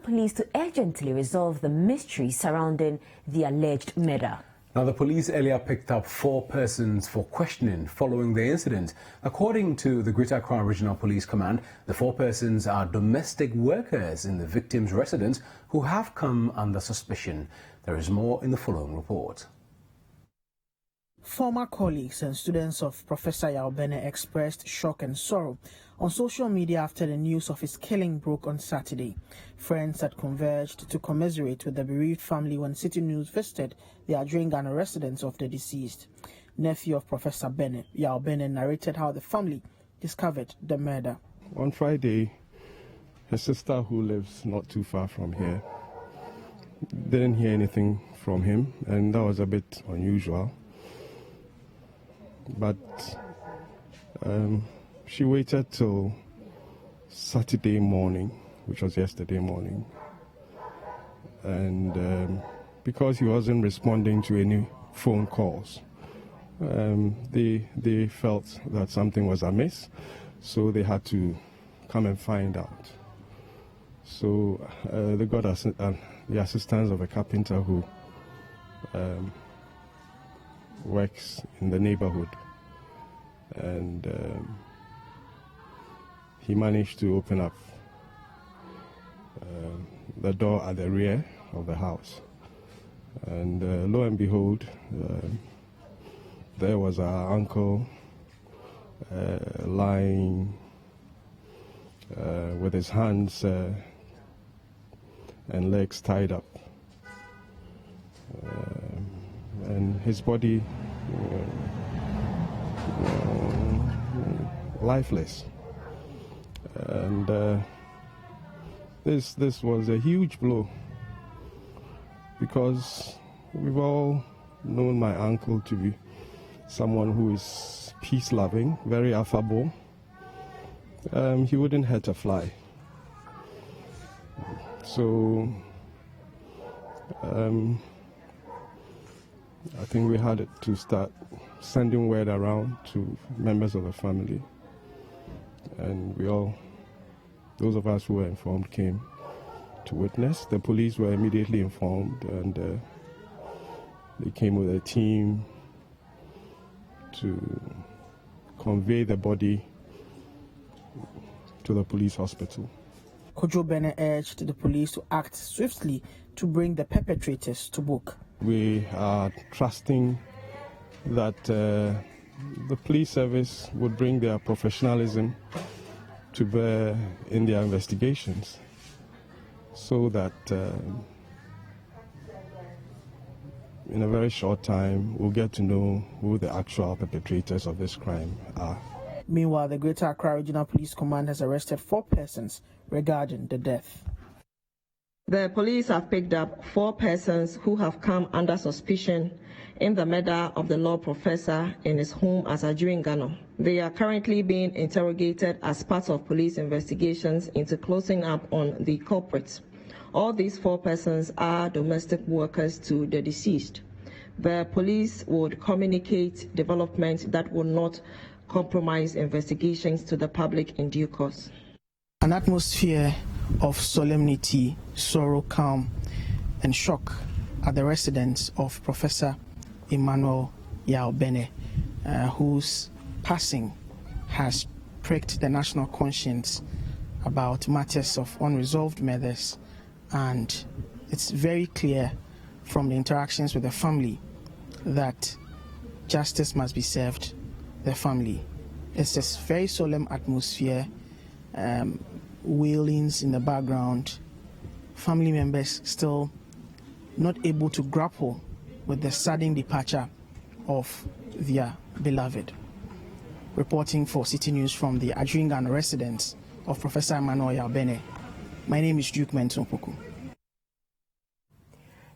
police to urgently resolve the mystery surrounding the alleged murder. Now, the police earlier picked up 4 persons for questioning following the incident. According to the Greater Accra Regional Police Command, the 4 persons are domestic workers in the victim's residence who have come under suspicion. There is more in the following report. Former colleagues and students of Professor Yaobene expressed shock and sorrow on social media after the news of his killing broke on Saturday. Friends had converged to commiserate with the bereaved family when Citi News visited the Adringano residence of the deceased. Nephew of Professor Yaobene narrated how the family discovered the murder. On Friday, his sister, who lives not too far from here, didn't hear anything from him, and that was a bit unusual. But she waited till Saturday morning, which was yesterday morning, and because he wasn't responding to any phone calls, they felt that something was amiss, so they had to come and find out. So they got the assistance of a carpenter who works in the neighborhood, and he managed to open up the door at the rear of the house, and lo and behold, there was our uncle lying with his hands and legs tied up, and his body lifeless. And this was a huge blow, because we've all known my uncle to be someone who is peace-loving, very affable. He wouldn't hurt a fly. So I think we had to start sending word around to members of the family, and those of us who were informed came to witness. The police were immediately informed, and they came with a team to convey the body to the police hospital. Kojo Bene urged the police to act swiftly to bring the perpetrators to book. We are trusting that the police service would bring their professionalism to bear in their investigations, so that in a very short time we'll get to know who the actual perpetrators of this crime are. Meanwhile, the Greater Accra Regional Police Command has arrested 4 persons regarding the death. The police have picked up 4 persons who have come under suspicion in the murder of the law professor in his home at Adringano. They are currently being interrogated as part of police investigations into closing up on the culprits. All these 4 persons are domestic workers to the deceased. The police would communicate developments that will not compromise investigations to the public in due course. An atmosphere of solemnity, sorrow, calm, and shock at the residence of Professor Emmanuel Yaobene, whose passing has pricked the national conscience about matters of unresolved murders, and it's very clear from the interactions with the family that justice must be served the family. It's this very solemn atmosphere, wailings in the background, family members still not able to grapple with the sudden departure of their beloved. Reporting for Citi News from the Adringano residence of Professor Emmanuel Yaobene, my name is Duke Menton-Poku.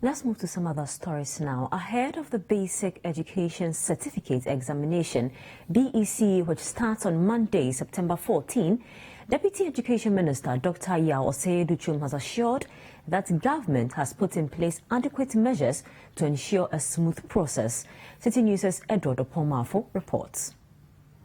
Let's move to some other stories now. Ahead of the Basic Education Certificate Examination, BECE, which starts on Monday, September 14, Deputy Education Minister Dr. Osei has assured that government has put in place adequate measures to ensure a smooth process. Citi News' Addo reports.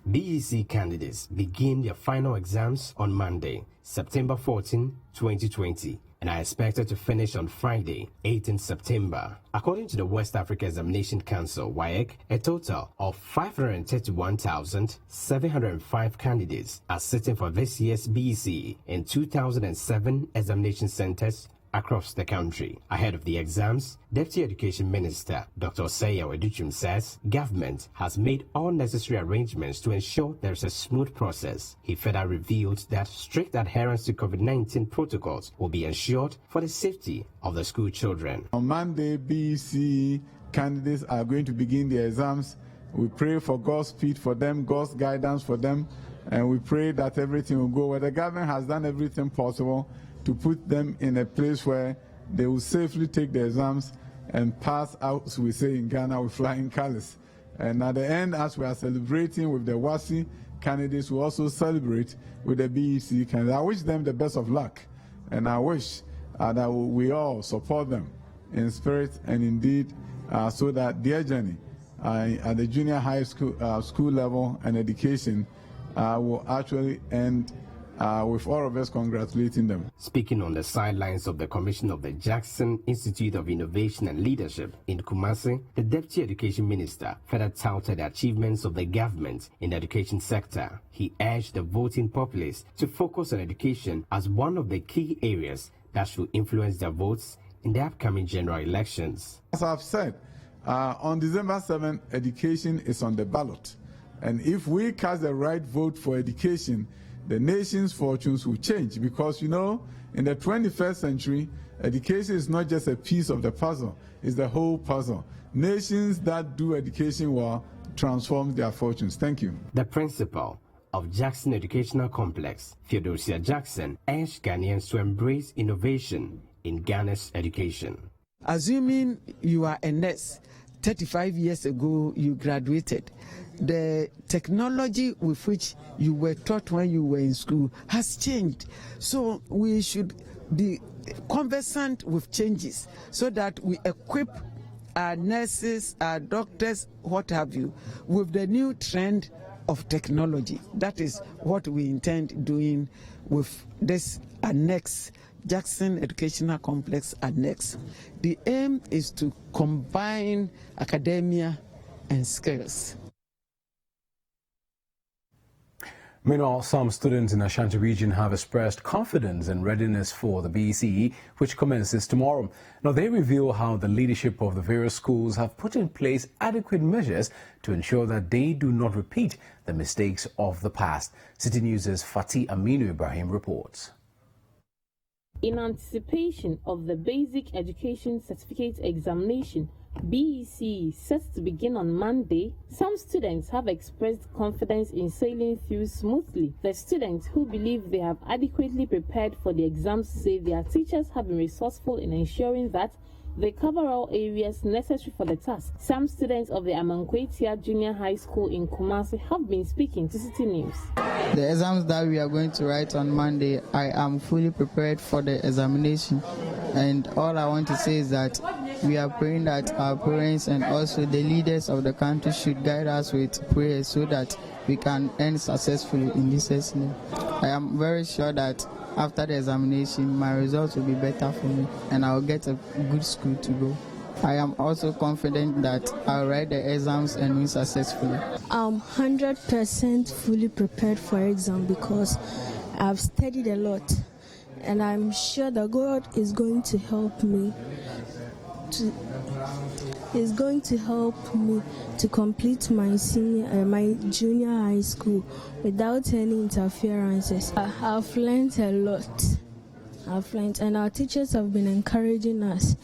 BECE candidates begin their final exams on Monday, September 14, 2020, and are expected to finish on Friday, 18 September. According to the West Africa Examination Council, WAEC, a total of 531,705 candidates are sitting for this year's BECE in 2007 examination centers across the country. Ahead of the exams, Deputy Education Minister Dr. Osei says government has made all necessary arrangements to ensure there is a smooth process. He further revealed that strict adherence to COVID-19 protocols will be ensured for the safety of the school children. On Monday, BECE candidates are going to begin their exams. We pray for God's speed for them, God's guidance for them, and we pray that everything will go well. The government has done everything possible to put them in a place where they will safely take the exams and pass out, as we say in Ghana, with flying colors. And at the end, as we are celebrating with the WASI candidates, we also celebrate with the BECE candidates. I wish them the best of luck, and I wish that we all support them in spirit and indeed so that their journey at the junior high school level and education will actually end with all of us congratulating them. Speaking on the sidelines of the commission of the Jackson Institute of Innovation and Leadership in Kumasi, the Deputy Education Minister further touted the achievements of the government in the education sector. He urged the voting populace to focus on education as one of the key areas that should influence their votes in the upcoming general elections. As I've said, on December 7th, education is on the ballot. And if we cast the right vote for education, the nation's fortunes will change, because, you know, in the 21st century, education is not just a piece of the puzzle, it's the whole puzzle. Nations that do education well transform their fortunes. Thank you. The principal of Jackson Educational Complex, Theodosia Jackson, urged Ghanaians to embrace innovation in Ghana's education. Assuming you are a nurse, 35 years ago you graduated, the technology with which you were taught when you were in school has changed. So we should be conversant with changes so that we equip our nurses, our doctors, what have you, with the new trend of technology. That is what we intend doing with this annex, Jackson Educational Complex Annex. The aim is to combine academia and skills. Meanwhile, some students in the Ashanti region have expressed confidence and readiness for the BECE, which commences tomorrow. Now, they reveal how the leadership of the various schools have put in place adequate measures to ensure that they do not repeat the mistakes of the past. Citi News' Fatih Aminu Ibrahim reports. In anticipation of the Basic Education Certificate Examination, BECE set to begin on Monday, some students have expressed confidence in sailing through smoothly. The students who believe they have adequately prepared for the exams say their teachers have been resourceful in ensuring that they cover all areas necessary for the task. Some students of the Amankwetia Junior High School in Kumasi have been speaking to Citi News. The exams that we are going to write on Monday, I am fully prepared for the examination. And all I want to say is that we are praying that our parents and also the leaders of the country should guide us with prayers so that we can end successfully in this exam. I am very sure that after the examination, my results will be better for me and I will get a good school to go. I am also confident that I'll write the exams and win successfully. I'm 100% fully prepared for exam because I've studied a lot and I'm sure that God is going to help me to complete my junior high school without any interferences. I've learned a lot. And our teachers have been encouraging us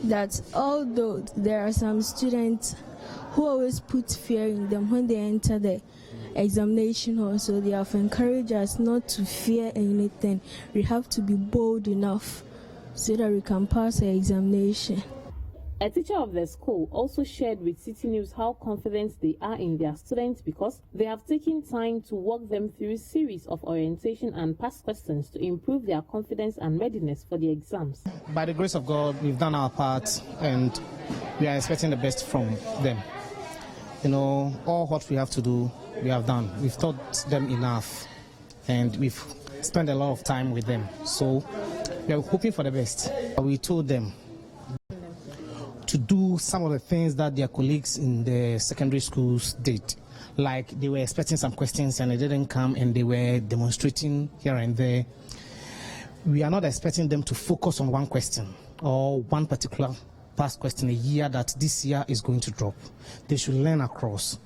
that although there are some students who always put fear in them when they enter the examination hall, so they have encouraged us not to fear anything. We have to be bold enough so that we can pass the examination. A teacher of the school also shared with Citi News how confident they are in their students because they have taken time to walk them through a series of orientation and past questions to improve their confidence and readiness for the exams. By the grace of God, we've done our part and we are expecting the best from them. You know, all what we have to do, we have done. We've taught them enough and we've spent a lot of time with them. So We are hoping for the best. We told them to do some of the things that their colleagues in the secondary schools did. Like they were expecting some questions and they didn't come and they were demonstrating here and there. We are not expecting them to focus on one question or one particular past question a year that this year is going to drop. They should learn across.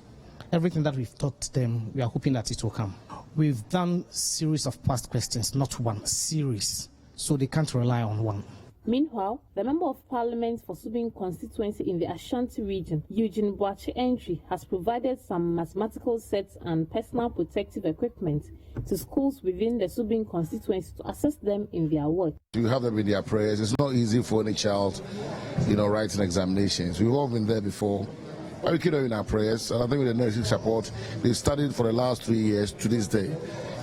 Everything that we've taught them, we are hoping that it will come. We've done series of past questions, not one, series, so they can't rely on one. Meanwhile, the Member of Parliament for Subin constituency in the Ashanti region, Eugene Boache Entry, has provided some mathematical sets and personal protective equipment to schools within the Subin constituency to assist them in their work. You have them in their prayers. It's not easy for any child, writing examinations. We've all been there before. But we keep them in our prayers, and I think with the nursing support, they've studied for the last 3 years to this day.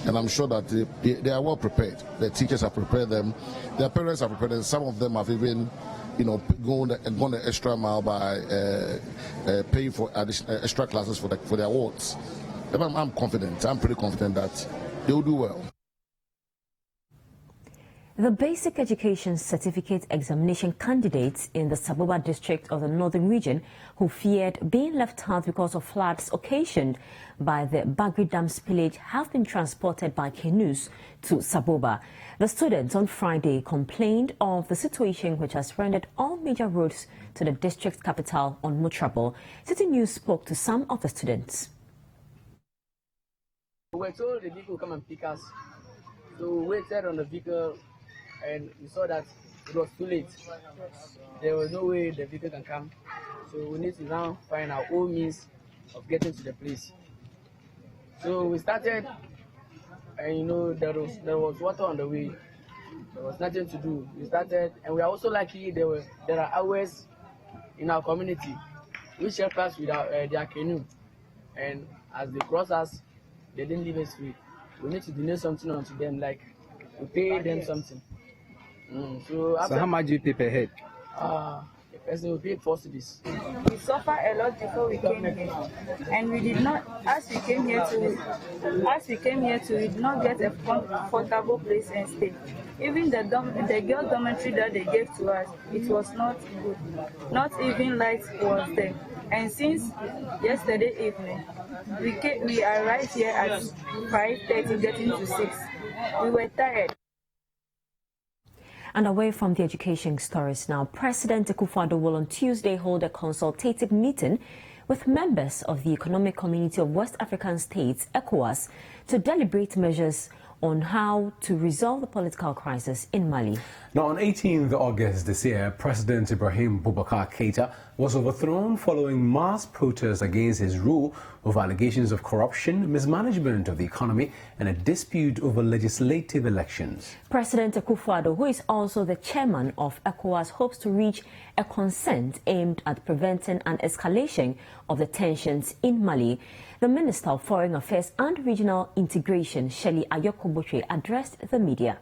And I'm sure that they are well prepared. The teachers have prepared them. Their parents have prepared them. Some of them have even, gone the extra mile by paying for extra classes for their awards. I'm confident. I'm pretty confident that they will do well. The Basic Education Certificate Examination candidates in the Saboba district of the Northern Region who feared being left out because of floods occasioned by the Bagri Dam spillage have been transported by canoes to Saboba. The students on Friday complained of the situation which has rendered all major roads to the district capital unmotorable. Citi News spoke to some of the students. We were told the vehicle will come and pick us, so we waited on the vehicle. And we saw that it was too late. There was no way the vehicle can come. So we need to now find our own means of getting to the place. So we started, and there was water on the way. There was nothing to do. We started, and we are also lucky there are hours in our community which help us with their canoe. And as they cross us, they didn't leave us free. We need to donate something onto them, like we pay them something. So how much do you pay per head? The person will pay 4 cedis. We suffered a lot before we came here, and we did not. As we came here to, we did not get a comfortable place and stay. Even the girl dormitory that they gave to us, it was not good. Not even light was there. And since yesterday evening, we arrived here at 5:30, getting to 6. We were tired. And away from the education stories now, President Akufo-Addo will on Tuesday hold a consultative meeting with members of the Economic Community of West African States, ECOWAS, to deliberate measures on how to resolve the political crisis in Mali. Now, on 18th August this year, President Ibrahim Boubacar Keïta was overthrown following mass protests against his rule over allegations of corruption, mismanagement of the economy, and a dispute over legislative elections. President Akufo-Addo, who is also the chairman of ECOWAS, hopes to reach a consent aimed at preventing an escalation of the tensions in Mali. The Minister of Foreign Affairs and Regional Integration, Shelley Ayoko-Botwe, addressed the media.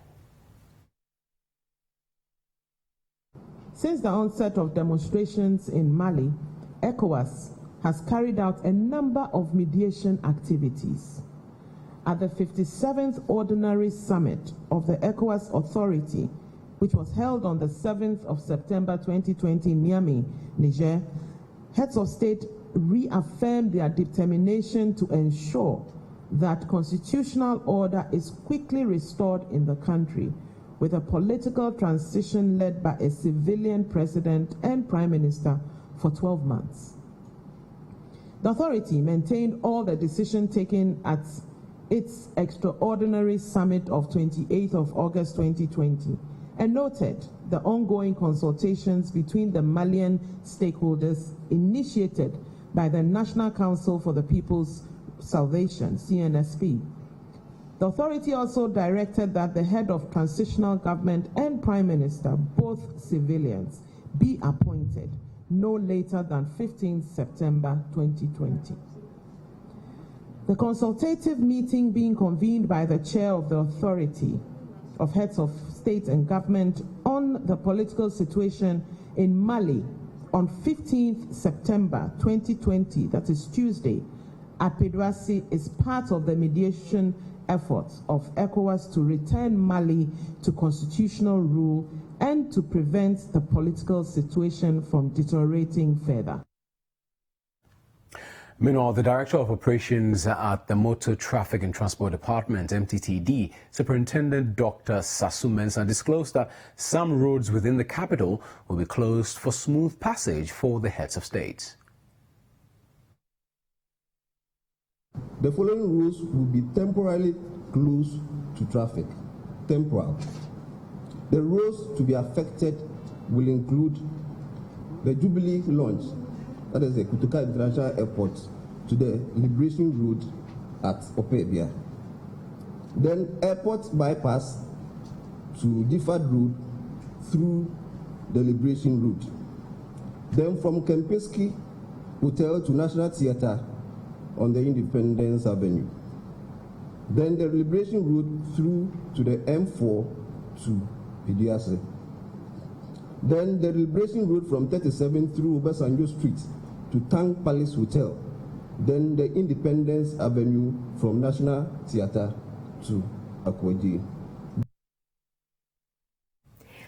Since the onset of demonstrations in Mali, ECOWAS has carried out a number of mediation activities. At the 57th Ordinary Summit of the ECOWAS Authority, which was held on the 7th of September 2020 in Niamey, Niger, heads of state reaffirmed their determination to ensure that constitutional order is quickly restored in the country, with a political transition led by a civilian president and prime minister for 12 months. The authority maintained all the decisions taken at its extraordinary summit of 28th of August 2020 and noted the ongoing consultations between the Malian stakeholders initiated by the National Council for the People's Salvation, CNSP. The authority also directed that the head of transitional government and prime minister, both civilians, be appointed no later than 15 September 2020. The consultative meeting being convened by the chair of the authority of heads of state and government on the political situation in Mali on 15th September 2020, that is Tuesday, at Pedwasi, is part of the mediation efforts of ECOWAS to return Mali to constitutional rule and to prevent the political situation from deteriorating further. Meanwhile, the Director of Operations at the Motor Traffic and Transport Department, MTTD, Superintendent Dr. Sasu Mensah, disclosed that some roads within the capital will be closed for smooth passage for the heads of state. The following roads will be temporarily closed to traffic. Temporal. The roads to be affected will include the Jubilee launch, that is the Kutuka International Airport, to the Liberation Road at Opebia. Then airport bypass to Gifford Road through the Liberation Road. Then from Kempinski Hotel to National Theatre on the Independence Avenue. Then the Liberation Road through to the M4 to Pidiase. Then the Liberation Road from 37 through Obasanjo Street to Tang Palace Hotel. Then the Independence Avenue from National Theatre to Akwaji.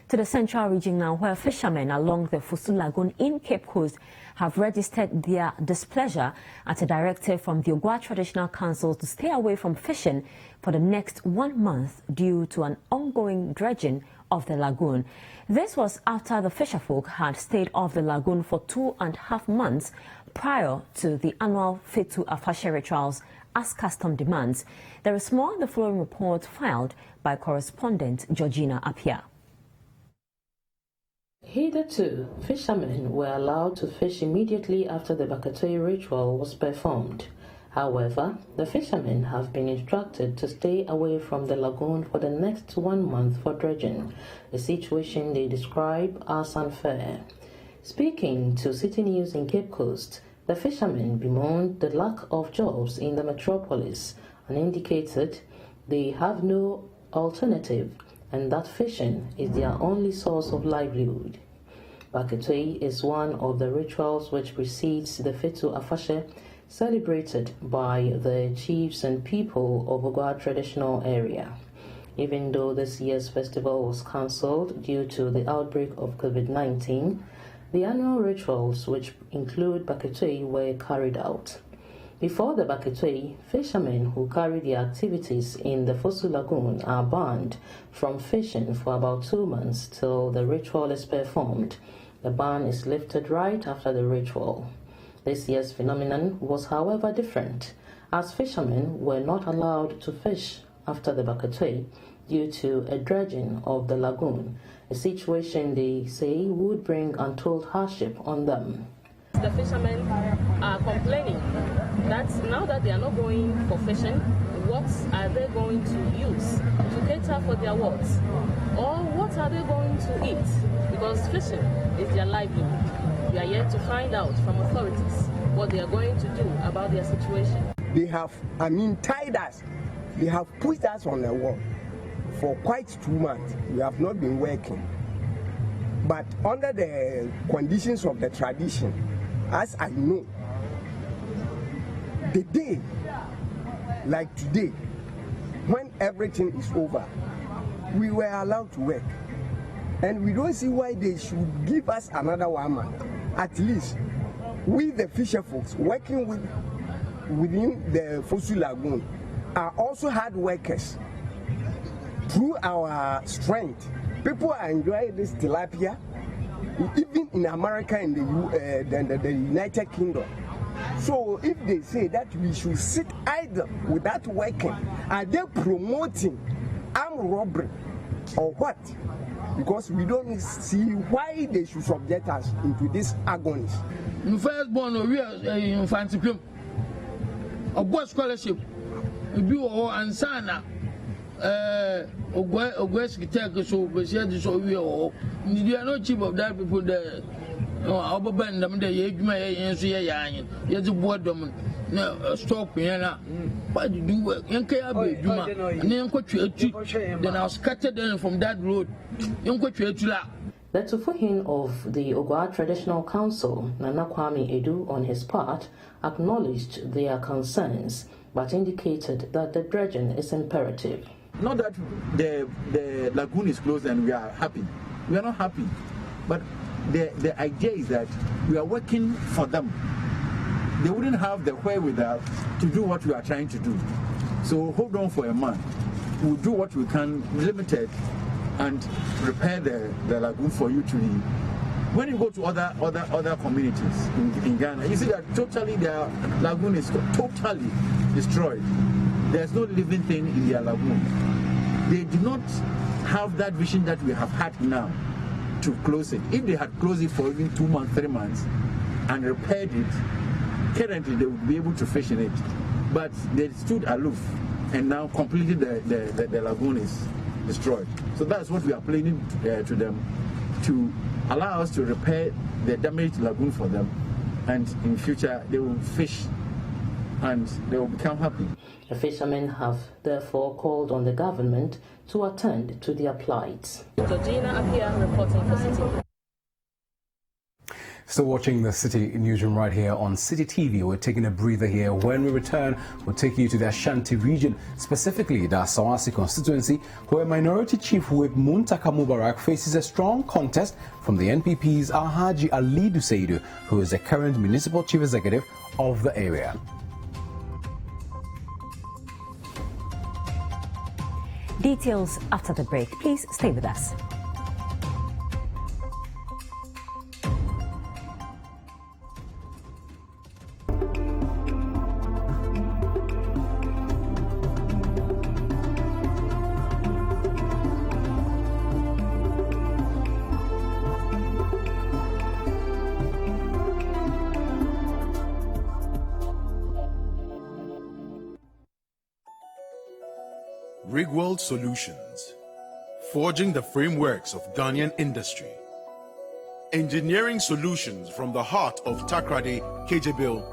To the Central Region now, where fishermen along the Fusu Lagoon in Cape Coast have registered their displeasure at a directive from the Ogwa Traditional Council to stay away from fishing for the next 1 month due to an ongoing dredging of the lagoon. This was after the fisherfolk had stayed off the lagoon for 2.5 months prior to the annual Fetu Afashe rituals as custom demands. There is more in the following report filed by correspondent Georgina Apia. Hitherto, fishermen were allowed to fish immediately after the Bakatoi ritual was performed. However, the fishermen have been instructed to stay away from the lagoon for the next 1 month for dredging, a situation they describe as unfair. Speaking to Citi News in Cape Coast, the fishermen bemoaned the lack of jobs in the metropolis and indicated they have no alternative and that fishing is their only source of livelihood. Bakatoi is one of the rituals which precedes the Fetu Afashe, celebrated by the chiefs and people of Ogwa traditional area. Even though this year's festival was cancelled due to the outbreak of COVID-19, the annual rituals, which include Bakatoi, were carried out. Before the Bakatoi, fishermen who carry their activities in the Fusu Lagoon are banned from fishing for about 2 months till the ritual is performed. The ban is lifted right after the ritual. This year's phenomenon was, however, different, as fishermen were not allowed to fish after the Bakatoi due to a dredging of the lagoon, a situation they say would bring untold hardship on them. The fishermen are complaining that now that they are not going for fishing, what are they going to use to cater for their works? Or what are they going to eat? Because fishing is their livelihood. We are yet to find out from authorities what they are going to do about their situation. They have, tied us. They have put us on the wall for quite 2 months. We have not been working. But under the conditions of the tradition, as I know, the day, like today, when everything is over, we were allowed to work. And we don't see why they should give us another 1 month. At least, we the fisher folks working within the Fusu Lagoon are also hard workers. Through our strength, people are enjoying this tilapia, even in America and the United Kingdom. So if they say that we should sit idle without working, are they promoting armed robbery or what? Because we don't see why they should subject us into this agony. Firstborn, we are fancy film. A good scholarship. You are Ansana. Ogweski take so, but she had to show you. You are not cheap of that people there. No, I'll bend them. They age my answer. You have to board them. No, stop here. What do you work? You can't be Juma. And then then I'll scatter them from that road. You go to The Tufuhin of the Ogwa Traditional Council, Nana Kwame Addo, on his part, acknowledged their concerns but indicated that the dredging is imperative. Not that the lagoon is closed and we are happy. We are not happy. But the idea is that we are working for them. They wouldn't have the wherewithal to do what we are trying to do. So hold on for a month. We'll do what we can, limited, and repair the lagoon for you to leave. When you go to other communities in Ghana, you see that totally their lagoon is totally destroyed. There's no living thing in their lagoon. They do not have that vision that we have had now to close it. If they had closed it for even 2 months, 3 months, and repaired it, currently they would be able to fish in it. But they stood aloof, and now completely the lagoon is destroyed. So that's what we are planning to them, to allow us to repair the damaged lagoon for them, and in future they will fish and they will become happy. The fishermen have therefore called on the government to attend to their plight. Georgina Apia reporting for Citi. Still watching the Citi Newsroom right here on Citi TV. We're taking a breather here. When we return, we'll take you to the Ashanti region, specifically the Sawasi constituency, where Minority Chief Whip Muntaka Mubarak faces a strong contest from the NPP's Alhaji Alidu Seidu, who is the current municipal chief executive of the area. Details after the break. Please stay with us. Rigworld Solutions, forging the frameworks of Ghanaian industry. Engineering solutions from the heart of Takrade, Kejebil.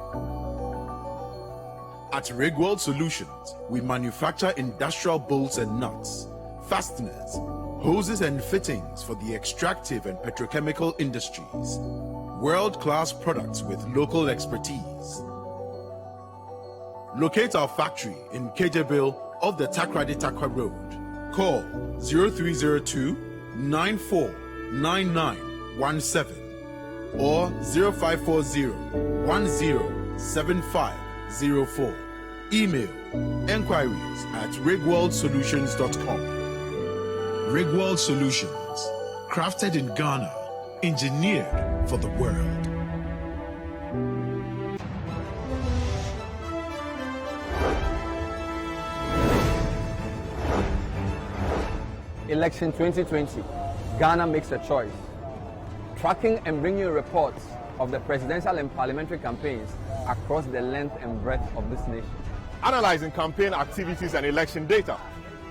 At Rigworld Solutions, we manufacture industrial bolts and nuts, fasteners, hoses and fittings for the extractive and petrochemical industries. World-class products with local expertise. Locate our factory in Kejebil of the Takrade Takwa Road. Call 0302 949917 or 0540 107504. Email enquiries at rigworldsolutions.com. Rigworld Solutions, crafted in Ghana, engineered for the world. Election 2020, Ghana makes a choice. Tracking and bringing reports of the presidential and parliamentary campaigns across the length and breadth of this nation. Analyzing campaign activities and election data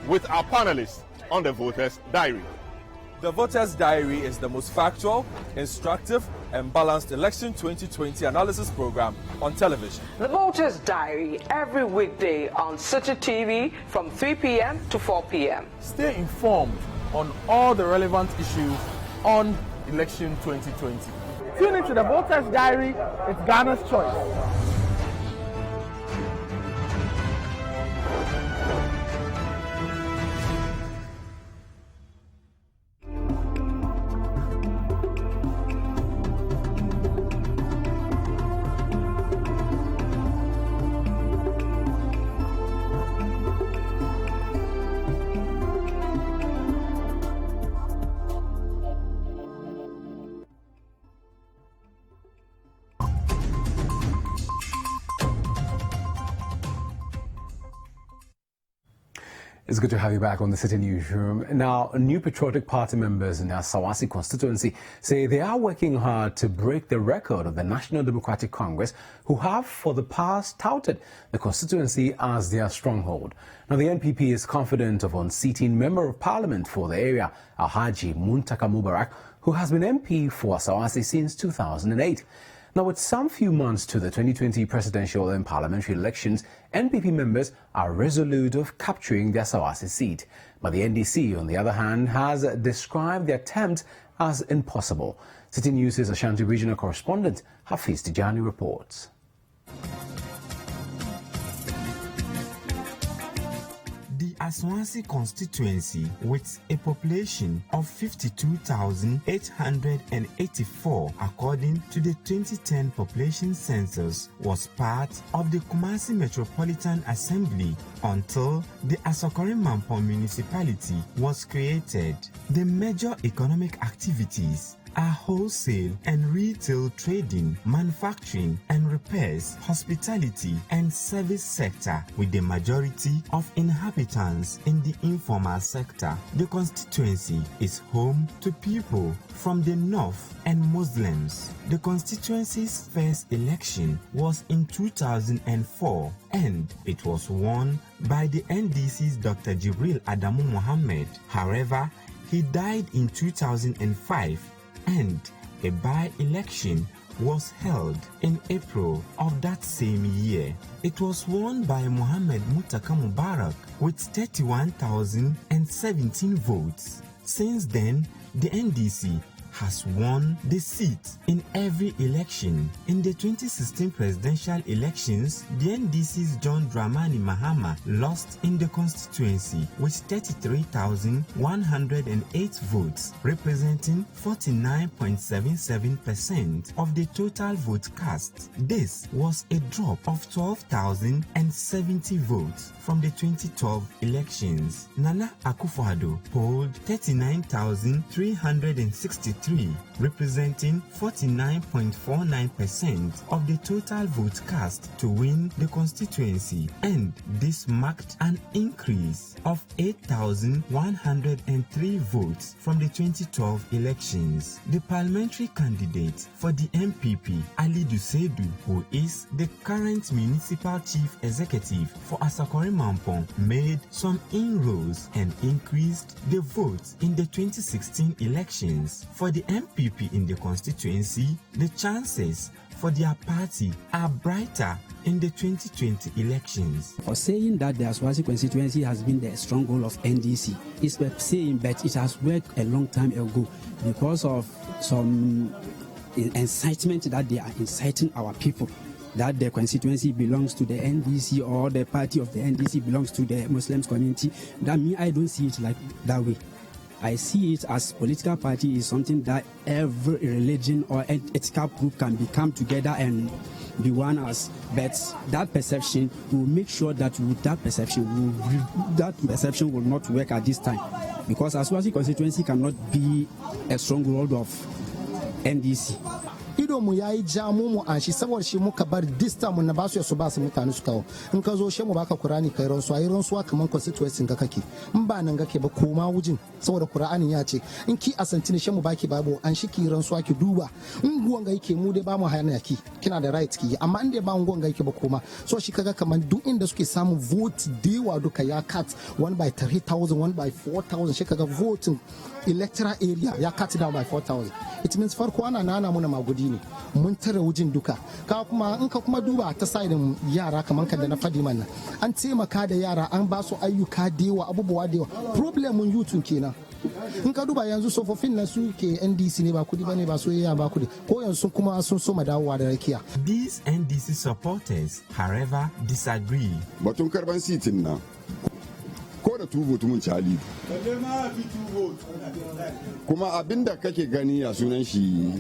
with our panelists on the Voters' Diary. The Voters' Diary is the most factual, instructive, and balanced election 2020 analysis program on television. The Voters' Diary every weekday on Citi TV from 3 p.m. to 4 p.m. Stay informed on all the relevant issues on election 2020. Tune into the Voters' Diary. It's Ghana's choice. It's good to have you back on the Citi Newsroom. Now, new Patriotic Party members in their Sawasi constituency say they are working hard to break the record of the National Democratic Congress, who have for the past touted the constituency as their stronghold. Now, the NPP is confident of unseating Member of Parliament for the area, Alhaji Muntaka Mubarak, who has been MP for Sawasi since 2008. Now, with some few months to the 2020 presidential and parliamentary elections, NPP members are resolute of capturing their Sawasi seat. But the NDC, on the other hand, has described the attempt as impossible. Citi News' Ashanti regional correspondent Hafiz Tijani reports. Sawasi constituency, with a population of 52,884 according to the 2010 population census, was part of the Kumasi Metropolitan Assembly until the Asokore-Mampong municipality was created. The major economic activities are wholesale and retail trading, manufacturing and repairs, hospitality and service sector, with the majority of inhabitants in the informal sector. The constituency is home to people from the north and Muslims. The constituency's first election was in 2004 and it was won by the NDC's Dr. Jibril Adamu Mohammed. However, he died in 2005 and a by-election was held in April of that same year. It was won by Mohammed Mutaka Mubarak with 31,017 votes. Since then, the NDC has won the seat in every election. In the 2016 presidential elections, the NDC's John Dramani Mahama lost in the constituency with 33,108 votes, representing 49.77% of the total vote cast. This was a drop of 12,070 votes from the 2012 elections. Nana Akufo-Addo polled 39,363, representing 49.49% of the total vote cast to win the constituency, and this marked an increase of 8,103 votes from the 2012 elections. The parliamentary candidate for the MPP, Ali Dusedu, who is the current municipal chief executive for Asokore-Mampong, made some inroads and increased the votes in the 2016 elections. For the MPP in the constituency, the chances for their party are brighter in the 2020 elections. For saying that the Sawasi constituency has been the stronghold of NDC, it's saying that it has worked a long time ago because of some incitement that they are inciting our people, that the constituency belongs to the NDC or the party of the NDC belongs to the Muslims community. That me, I don't see it like that way. I see it as political party is something that every religion or ethical group can become together and be one as. But that perception will make sure that that perception will not work at this time, because Sawasi constituency cannot be a stronghold of NDC. ido mu yayi jamu mu an shi saboda shi muka bar dista mun na basu ya su ba su mutane su kawo in ka zo she mu baka Qur'ani kai ran su ayi ran su kaman constituency ga kake in ba nan gake ba koma wujin saboda Qur'ani ya ce in ki asanti ne she mu baki babu an shi ki ran su ki duba in guwan ga yake mu dai ba mu hayana ki kina da right ki amma in dai ba guwan ga yake ba koma so shi kaga kaman duk inda suke samu vote dewa duka ya cut 1 by 3,000 1 by 4,000 shi kaga voting electoral area ya cut down by 4,000. It means farko ana nana muna magudi ne mun tare wujin duka ka kuma in ka kuma duba ta side yara kaman kan da na fadi mana an taimaka da yara an ba su ayyuka dewa abubuwa dewa problem mun youth kenan in ka duba yanzu tsofaffin na su ke NDC ne ba kudi bane ba soyayya ba kudi ko yanzu kuma sun so dawowa da rakiya. These NDC supporters however disagree. Batun karban sitin na ko da 2 vote mun ci hali kuma abinda kake gani a sunan shi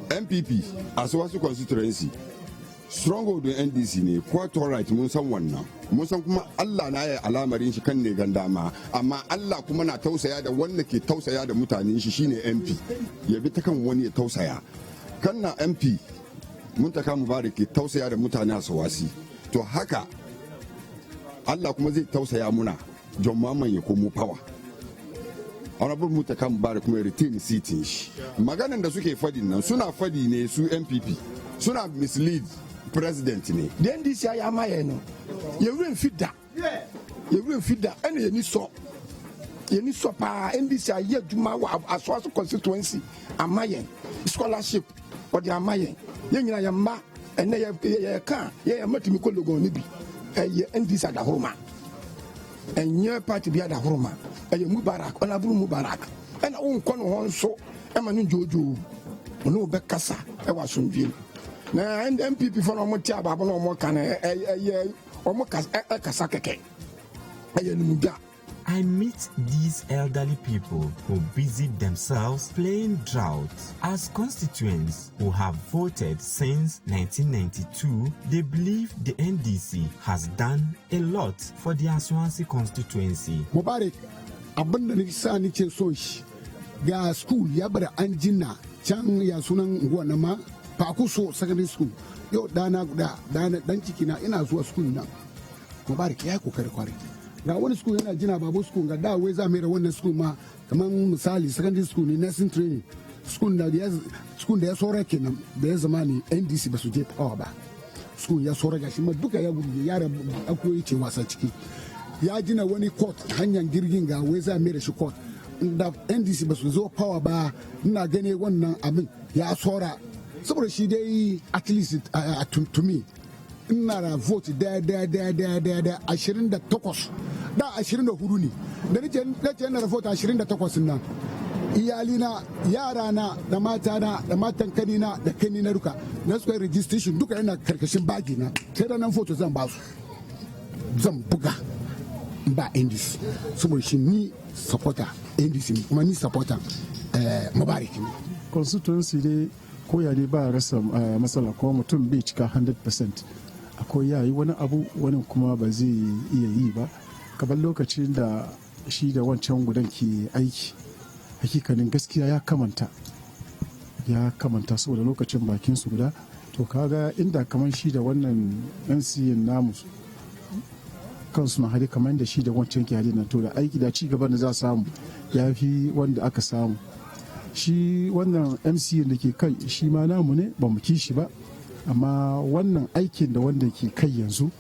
MPP a Sawasi constituency stronghold in NDC ne quite alright mun san wannan mun san kuma Allah na ya alamarin shi kan ne gandama amma Allah kuma na tausaya da wanda ke tausaya da mutanen shi shine MP ya bi ta kan wani ya tausaya kan na MP Muntaka Mubarak ke tausaya da mutane a Sawasi to haka Allah kuma zai tausaya muna John Mamman ya komo power. Honorable Muntaka Mubarak kuma ya retain seatin shi. Maganan da suke fadi nan suna fadi ne su MPP suna mislead president ne. The NDC ya maye no. You will fit and you need so. You need so pa NDC ya juma wa Sawasi constituency amaye scholarship or the amaye. Yenya ya ma ene ya kan ya matimi ko logo ni bi. NDC ada horoma enye party bi ada horoma Mubarak Honorable Mubarak ena kono honso ma no jojo no be kasa wa sondwie na MPP for no mo tia baba no mo kan I meet these elderly people who busy themselves playing drought. As constituents who have voted since 1992, they believe the NDC has done a lot for the Sawasi constituency. Mubarak, abanda ni sa ni ce so shi ga school ya bar an jinna can ya sunan gwanama Pakuso secondary school yau dana guda dan ciki na ina zuwa school nan. Mubarak ya kokari kware. Ga wani school yana jina babu school ga da wai za mai da wannan school ma kaman misali secondary school ne nursing training school da ya sora kenan da ya zama ne NDC ba su je power ba school ya sora gashi ma duka ya gudu yara akwai ce wasa ciki ya jina wani court hanyar jirgin ga wai za mai da shi court da NDC ba su zo power ba ina gane wannan abin ya sora saboda shi dai at least to me ina da vote da 28 da 24 ne da nake yana da vote 28 nan iyalina yarana da matana da matan kanina da kanina duka na suka registration duka yana karkashin bagi na sai da nan vote zan ba su zan buga ba NDC saboda shi ni supporter NDC kuma ni supporter Mubarak ne constituency dai koya ne ba rasa matsala ko mutum bai cika 100%. Akwai yayi wani abu wani kuma ba zai iya yi ba kamar lokacin da shi da wancan gudan ke aiki hakikanin gaskiya ya kamanta saboda lokacin bakin su guda to kaga inda kamar shi da wannan NCN namu kansu na hali kamar da shi da wancan ke hali na to da aiki da ci gaban da za samu ya fi wanda aka samu shi wannan MCN da ke kai shi ma namu ne ba mu kishi ba amma wannan aikin da wanda ke kai yanzu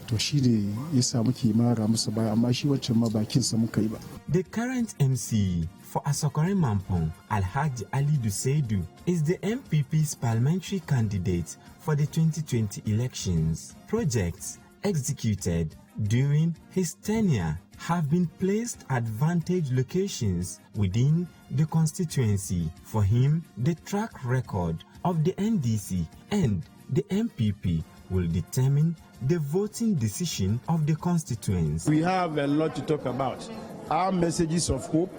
to shi ne ya samu ke mara musu baya amma shi wancan ma bakinsa muka yi ba. The current MC for Asokore Mampong, Alhaji Ali Duseidu, is the MPP's parliamentary candidate for the 2020 elections. Projects executed during his tenure have been placed at vantage locations within the constituency. For him, the track record of the NDC and the MPP will determine the voting decision of the constituents. We have a lot to talk about. Our messages of hope,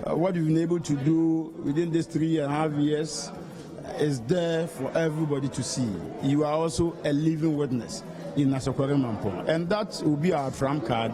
what we've been able to do within these 3.5 years is there for everybody to see. You are also a living witness in Asokore Mampong, and that will be our trump card,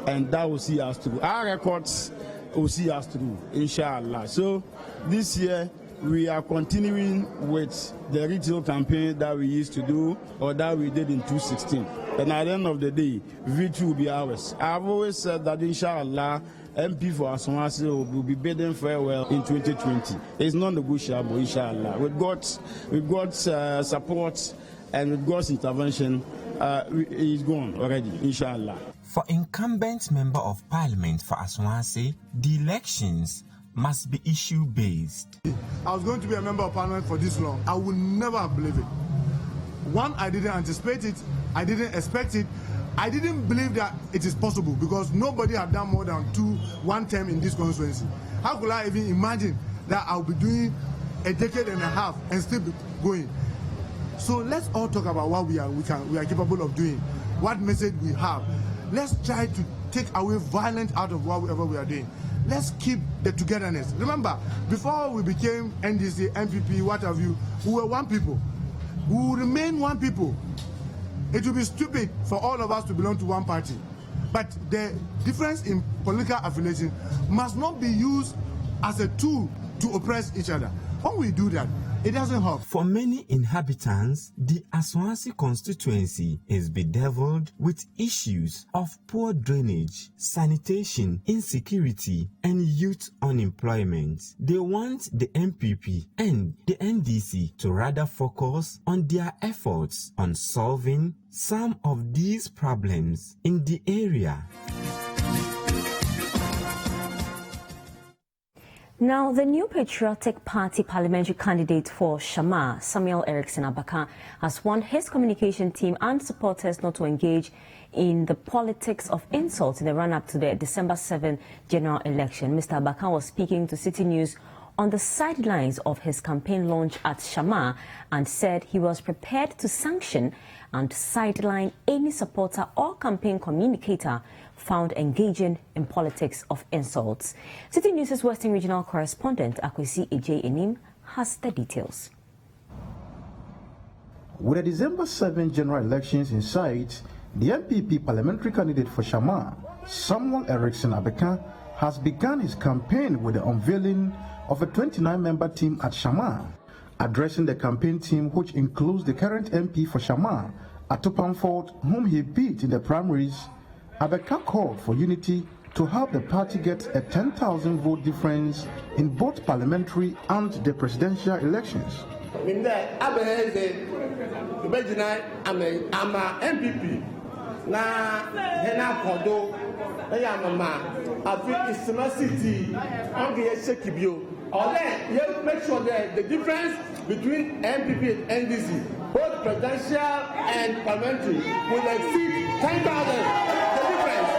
and that will see us through. Our records will see us through, inshallah. So this year, we are continuing with the retail campaign that we used to do or that we did in 2016. And at the end of the day, victory will be ours. I've always said that inshallah, MP for Sawasi will be bidding farewell in 2020. It's non-negotiable, inshallah. With God's support and with God's intervention, he's gone already, inshallah. For incumbent member of parliament for Sawasi, the elections must be issue-based. I was going to be a member of parliament for this long. I would never have believed it. One, I didn't anticipate it. I didn't expect it. I didn't believe that it is possible because nobody had done more than one term in this constituency. How could I even imagine that I'll be doing a decade and a half and still be going? So let's all talk about what we are capable of doing, what message we have. Let's try to take away violence out of whatever we are doing. Let's keep the togetherness. Remember, before we became NDC, MPP, what have you, we were one people. We will remain one people. It will be stupid for all of us to belong to one party. But the difference in political affiliation must not be used as a tool to oppress each other. When we do that, it doesn't help. For many inhabitants, the Sawasi constituency is bedeviled with issues of poor drainage, sanitation, insecurity, and youth unemployment. They want the MPP and the NDC to rather focus on their efforts on solving some of these problems in the area. Now, the new Patriotic Party parliamentary candidate for Shama, Samuel Erickson Abaka, has warned his communication team and supporters not to engage in the politics of insult in the run-up to the December 7 general election. Mr. Abaka was speaking to Citi News on the sidelines of his campaign launch at Shama and said he was prepared to sanction and sideline any supporter or campaign communicator found engaging in politics of insults. Citi News' Western Regional Correspondent Akwesi Ejay Enim has the details. With the December 7 general elections in sight, the MPP parliamentary candidate for Shama, Samuel Erickson Abeka, has begun his campaign with the unveiling of a 29-member team at Shama. Addressing the campaign team, which includes the current MP for Shama, Addo, whom he beat in the primaries, Abeka called for unity to help the party get a 10,000 vote difference in both parliamentary and the presidential elections. In the Abu-Baidoo, I'm a MPP. Na hena kodo ya mama afi Isma City on the Shekibio. Or then you make sure that the difference between MPP and NDC, both presidential and parliamentary, will exceed 10,000. The difference.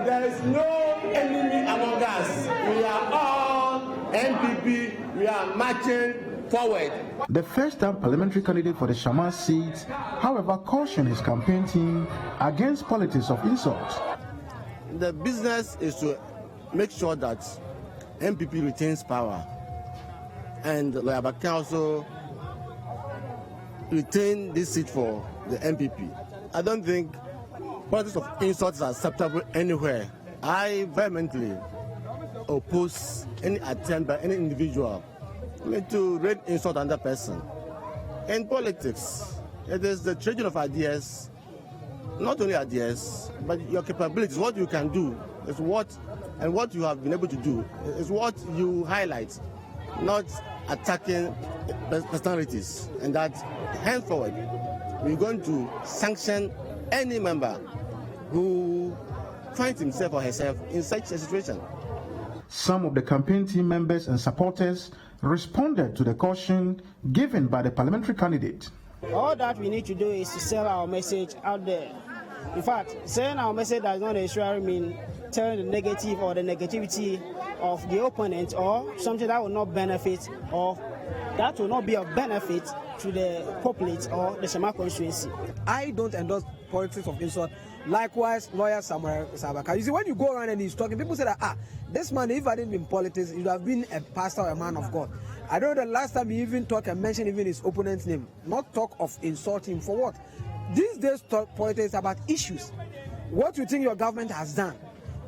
There is no enemy among us. We are all MPP. We are marching forward. The first-time parliamentary candidate for the Shama seat, however, cautioned his campaign team against politics of insult. The business is to make sure that MPP retains power, and Lawyer Abeka also retain this seat for the MPP. I don't think politics of insult is acceptable anywhere. I vehemently oppose any attempt by any individual to raise insult on that person. In politics, it is the trading of ideas, not only ideas, but your capabilities. What you can do is what you have been able to do is what you highlight, not attacking personalities. And that henceforward, we're going to sanction any member who finds himself or herself in such a situation. Some of the campaign team members and supporters responded to the caution given by the parliamentary candidate. All that we need to do is to sell our message out there. In fact, saying our message does not necessarily mean telling the negative or the negativity of the opponent or something that will not benefit or that will not be of benefit to the populace or the Shama constituency. I don't endorse politics of insult. Likewise, lawyer Samuel Sabaka. You see, when you go around and he's talking, people say that, this man, if I didn't be in politics, he would have been a pastor or a man of God. I don't know the last time he even talked and mentioned even his opponent's name. Not talk of insulting for what? These days, talk politics about issues. What you think your government has done?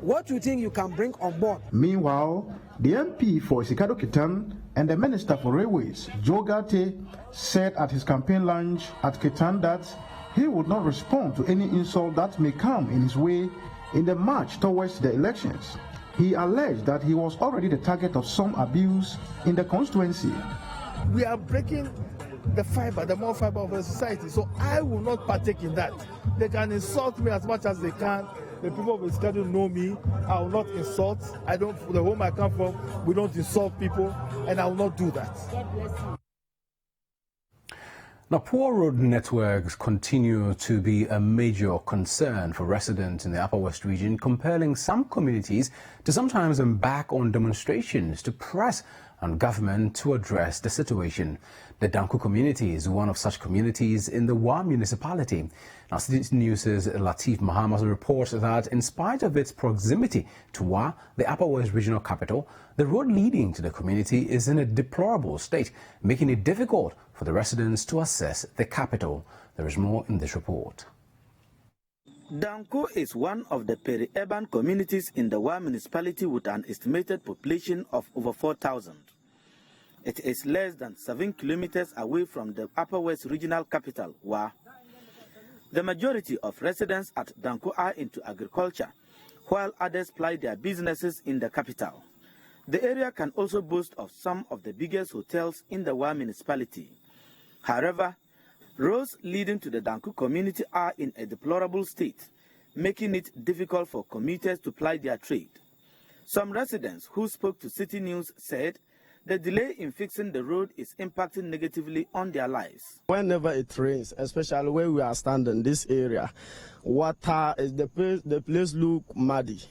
What you think you can bring on board? Meanwhile, the MP for Sikado Ketan and the Minister for Railways, Joe Garte, said at his campaign launch at Ketan that he would not respond to any insult that may come in his way in the march towards the elections. He alleged that he was already the target of some abuse in the constituency. We are breaking the fiber, the more fiber of the society, so I will not partake in that. They can insult me as much as they can. The people of the schedule know me. I will not insult. The home I come from, we don't insult people, and I will not do that. God bless you. Now, poor road networks continue to be a major concern for residents in the Upper West region, compelling some communities to sometimes embark on demonstrations to press on government to address the situation. The Danku community is one of such communities in the Wa municipality. Now, Citi News' Latif Muhammad reports that in spite of its proximity to Wa, the Upper West regional capital, the road leading to the community is in a deplorable state, making it difficult for the residents to access the capital. There is more in this report. Danku is one of the peri-urban communities in the Wa municipality with an estimated population of over 4,000. It is less than 7 kilometers away from the Upper West regional capital, Wa. The majority of residents at Danku are into agriculture, while others ply their businesses in the capital. The area can also boast of some of the biggest hotels in the Wa municipality. However, roads leading to the Danku community are in a deplorable state, making it difficult for commuters to ply their trade. Some residents who spoke to Citi News said The delay in fixing the road is impacting negatively on their lives. Whenever it rains, especially where we are standing, this area, water is the place look muddy.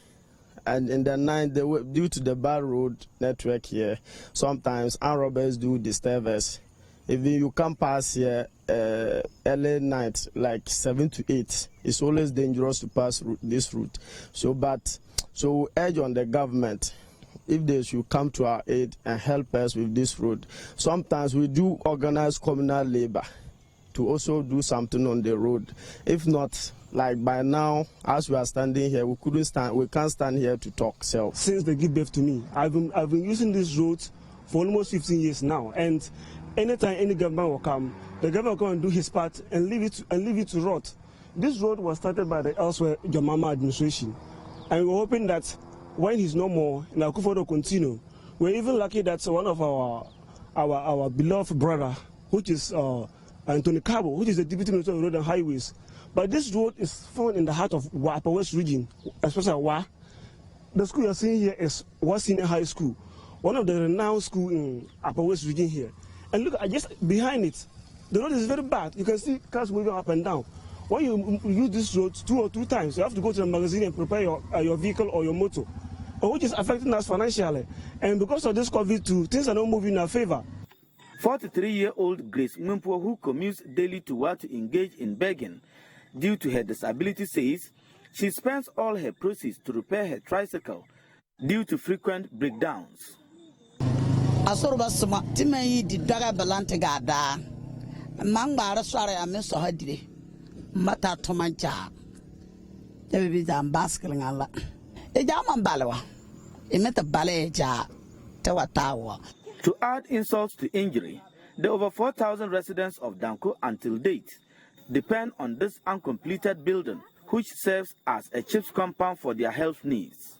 And in the night, due to the bad road network here, sometimes armed robbers do disturb us. If you come past here early night, like 7 to 8, it's always dangerous to pass this route. So urge on the government, if they should come to our aid and help us with this road. Sometimes we do organize communal labor to also do something on the road. If not, like by now, as we are standing here, we can't stand here to talk. So since they give birth to me, I've been using this road for almost 15 years now, and anytime any government will come, the government will come and do his part and leave it to rot. This road was started by the elsewhere Jamama administration, and we're hoping that when he's no more, Nakufo will continue. We're even lucky that one of our beloved brother, which is Anthony Cabo, which is the Deputy Minister of Road and Highways. But this road is found in the heart of Upper West region, especially Wa. The school you're seeing here is Wa Senior High School, one of the renowned schools in Upper West region here. And look, just behind it, the road is very bad. You can see cars moving up and down. When you use this road 2 or 3 times, you have to go to the magazine and prepare your vehicle or your motor, which is affecting us financially. And because of this COVID-2, things are not moving in our favor. 43-year-old Grace Mumpo, who commutes daily to work to engage in begging due to her disability, says she spends all her proceeds to repair her tricycle due to frequent breakdowns. To add insult to injury, the over 4,000 residents of Danku until date depend on this uncompleted building, which serves as a CHIPS compound for their health needs.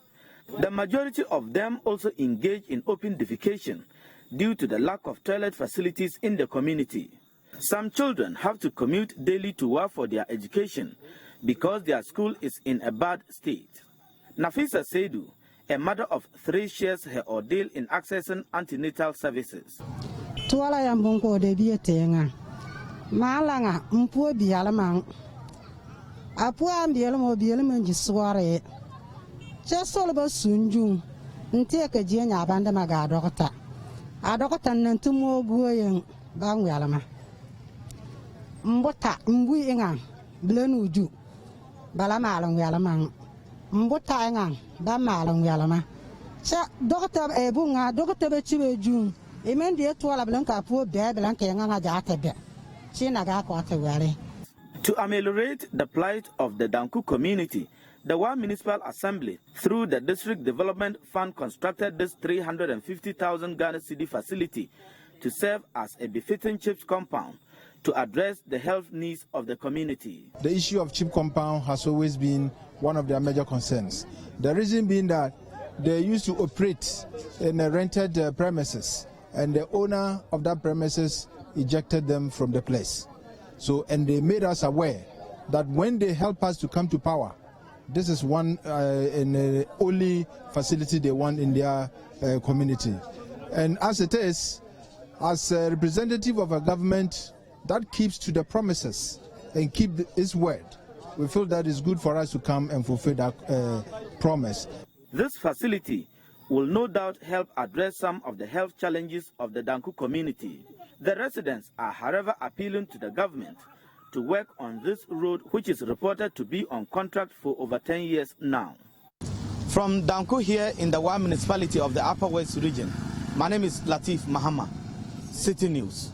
The majority of them also engage in open defecation due to the lack of toilet facilities in the community. Some children have to commute daily to work for their education because their school is in a bad state. Nafisa Seidu, a mother of 3, shares her ordeal in accessing antenatal services. Tuala ya mbongo de bietenga. Malanga mpuo biala mang. Apua mbiela mo biela manji sware. Chesol ba sunjung. Nteke jenya banda maga dokta. Adokta nantumo guoyen bangwe alama. Mbota mbui enga blenu uju. Bala malangwe alamang. Mbota enga ba malangwe alama. Cha dokta ebunga dokta be chibe jung. Emen de tuala blanka pu be blanka nga jatebe. China ko ateware. To ameliorate the plight of the Danku community, the Wa Municipal Assembly, through the District Development Fund, constructed this 350,000 Ghana cedi facility to serve as a befitting CHIPS compound to address the health needs of the community. The issue of CHIPS compound has always been one of their major concerns. The reason being that they used to operate in a rented premises, and the owner of that premises ejected them from the place. So, and they made us aware that when they help us to come to power, this is one and only facility they want in their community. And as it is, as a representative of a government that keeps to the promises and keep its word, we feel that it's good for us to come and fulfill that promise. This facility will no doubt help address some of the health challenges of the Danku community. The residents are, however, appealing to the government to work on this road, which is reported to be on contract for over 10 years now. From Danku here in the Wa municipality of the Upper West region, my name is Latif Mahama, Citi News.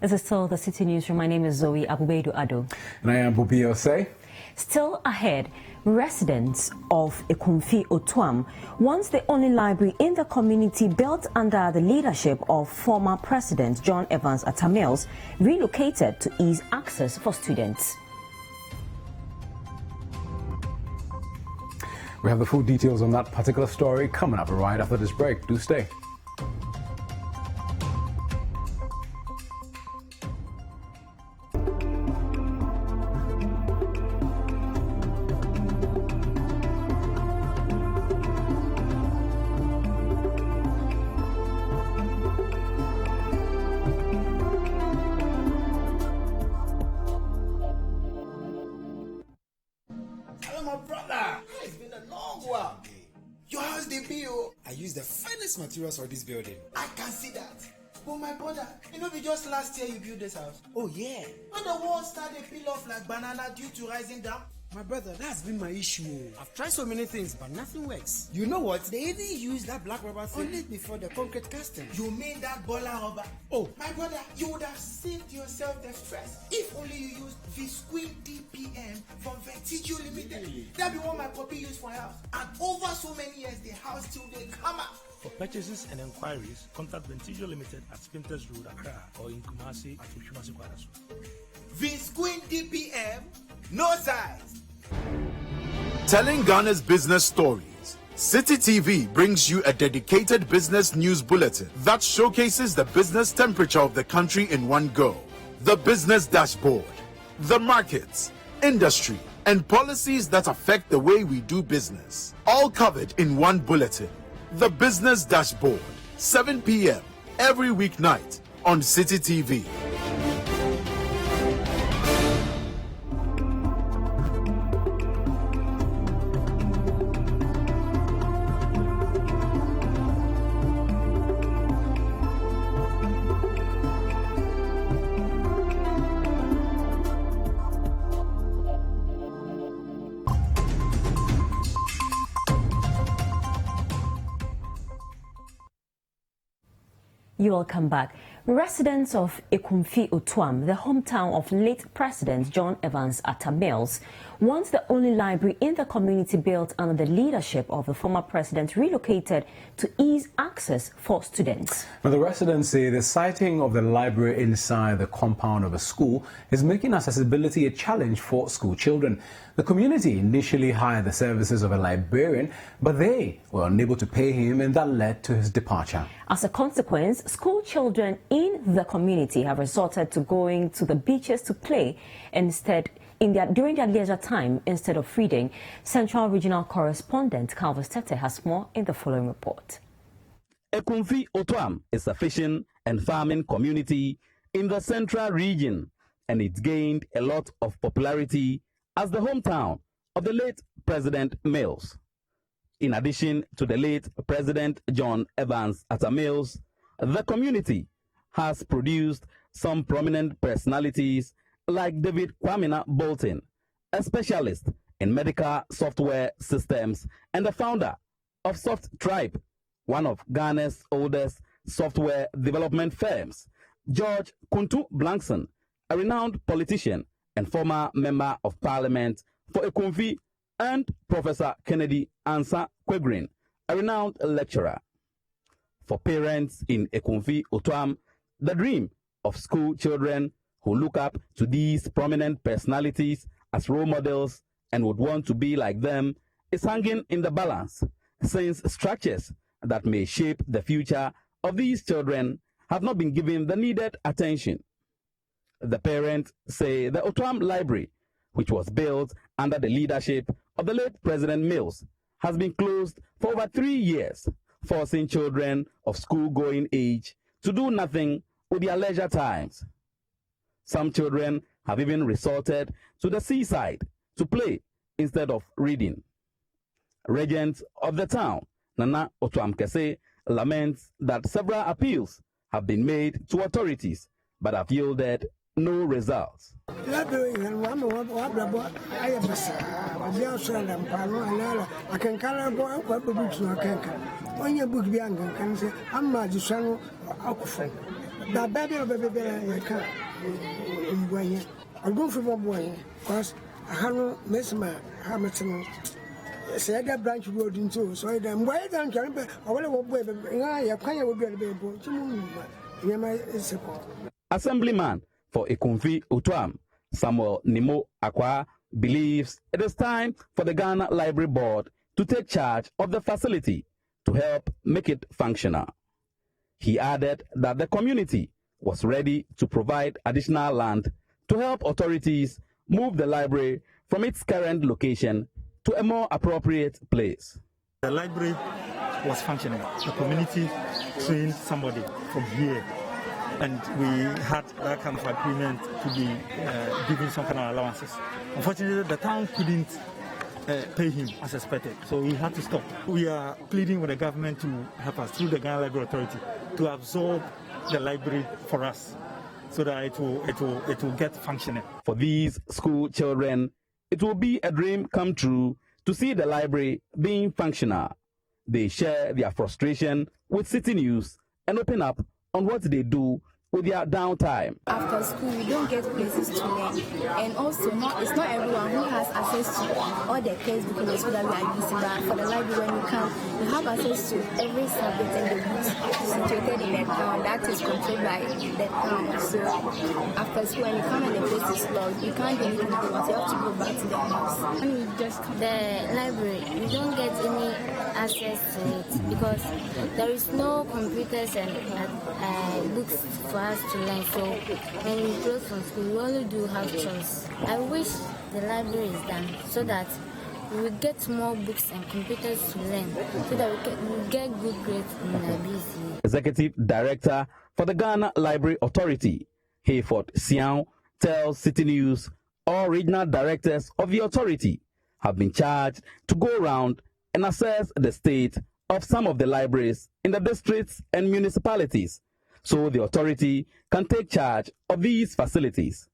This is still the Citi Newsroom. My name is Zoe Abu-Baidoo Addo. And I am Bobbie Osei. Still ahead, residents of Ekumfi Otuam wants the only library in the community built under the leadership of former President John Evans Atta Mills relocated to ease access for students. We have the full details on that particular story coming up right after this break. Do stay. my brother. It's been a long while. Your house did build. I use the finest materials for this building. I can see that. But my brother, you know, just last year you built this house. Oh yeah. When the walls started to peel off like banana due to rising down. My brother, that's been my issue. I've tried so many things, but nothing works. You know what? They even use that black rubber thing only before the concrete casting. You mean that baller rubber? Oh, my brother, you would have saved yourself the stress if only you used Visqueen DPM from Vertigio Limited. Really? That'd be what my puppy used for house. And over so many years, the house till they come up. For purchases and inquiries, contact Ventigio Limited at Spinters Road, Accra, or in Kumasi at Ushumasi Kwarasu. Visqueen DPM, no size. Telling Ghana's business stories. Citi TV brings you a dedicated business news bulletin that showcases the business temperature of the country in one go. The business dashboard, the markets, industry, and policies that affect the way we do business. All covered in one bulletin. The Business Dashboard, 7 p.m. every weeknight on Citi TV. You will come back. Residents of Ekumfi Otuam, the hometown of late President John Evans Atta Mills, want the only library in the community built under the leadership of the former president relocated to ease access for students. Now, the residents say the siting of the library inside the compound of a school is making accessibility a challenge for school children. The community initially hired the services of a librarian, but they were unable to pay him, and that led to his departure. As a consequence, school children in the community have resorted to going to the beaches to play during their leisure time instead of reading. Central Regional Correspondent Calvus Tete has more in the following report. Ekumfi Otuam is a fishing and farming community in the central region, and it gained a lot of popularity as the hometown of the late President Mills. In addition to the late President John Evans Atta Mills, the community has produced some prominent personalities like David Kwamina Bolton, a specialist in medical software systems and the founder of Soft Tribe, one of Ghana's oldest software development firms, George Kuntu Blankson, a renowned politician and former member of parliament for Ekumfi, and Professor Kennedy Ansa Kwegrin, a renowned lecturer. For parents in Ekumfi Otuam, the dream of school children who look up to these prominent personalities as role models and would want to be like them is hanging in the balance, since structures that may shape the future of these children have not been given the needed attention. The parents say the Otuam Library, which was built under the leadership of the late President Mills, has been closed for over 3 years, forcing children of school-going age to do nothing with their leisure times. Some children have even resorted to the seaside to play instead of reading. Regent of the town, Nana Otuam Kese, laments that several appeals have been made to authorities but have yielded no results. Branch road into so then why don't Assemblyman for Ekumfi Otuam, Samuel Nimo Akwa, believes it is time for the Ghana Library Board to take charge of the facility to help make it functional. He added that the community was ready to provide additional land to help authorities move the library from its current location to a more appropriate place. The library was functioning. The community trained somebody from here, and we had that kind of agreement to be giving some kind of allowances. Unfortunately, the town couldn't pay him as expected. So we had to stop. We are pleading with the government to help us through the Ghana Library Authority to absorb the library for us so that it will get functioning. For these school children, it will be a dream come true to see the library being functional. They share their frustration with Citi News and open up on what they do with their downtime. After school, we don't get places to learn, and also it's not everyone who has access to all the textbooks in the school that we are using. But for the library, when you come, you have access to every subject and the books situated in the town that is controlled by the town. So after school, when you come and the place is locked, you can't do anything because you have to go back to the house. When you just come the library, you don't get any access to it because there is no computers and books for us to learn. So when we close from school, we only do have choice. I wish the library is done so that we will get more books and computers to learn so that we will get good grades in the BECE. Executive Director for the Ghana Library Authority, Hayford Siao, tells Citi News all regional directors of the authority have been charged to go around and assess the state of some of the libraries in the districts and municipalities, so the authority can take charge of these facilities.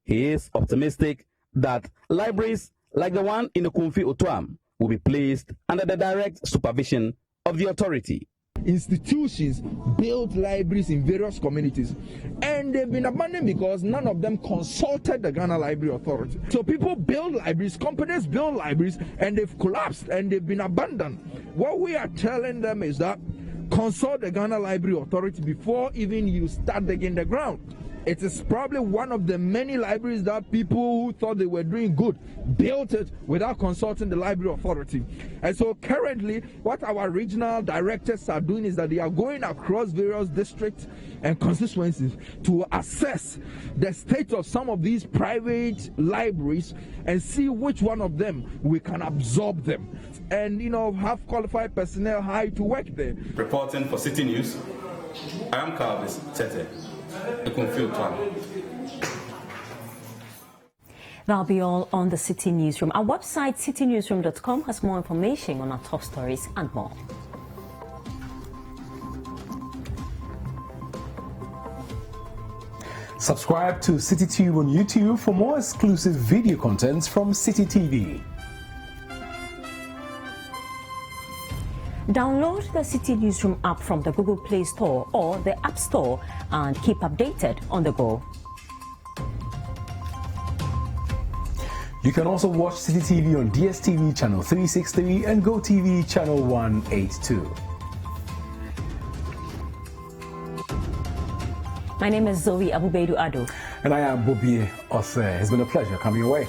He is optimistic that libraries like the one in the Kumfi Otuam will be placed under the direct supervision of the authority. Institutions built libraries in various communities, and they've been abandoned because none of them consulted the Ghana Library Authority. So people build libraries, companies build libraries, and they've collapsed and they've been abandoned. What we are telling them is that consult the Ghana Library Authority before even you start digging the ground. It is probably one of the many libraries that people who thought they were doing good built it without consulting the Library Authority. And so currently what our regional directors are doing is that they are going across various districts and constituencies to assess the state of some of these private libraries and see which one of them we can absorb them and have qualified personnel hired to work there. Reporting for Citi News, I am Carvis Tete. That'll be all on the Citi Newsroom. Our website, citinewsroom.com, has more information on our top stories and more. Subscribe to CityTube on YouTube for more exclusive video contents from Citi TV. Download the Citi Newsroom app from the Google Play Store or the App Store and keep updated on the go. You can also watch Citi TV on DSTV channel 363 and GoTV channel 182. My name is Zoe Abu-Baidoo Addo. And I am Bobbie Osei. It's been a pleasure coming your way.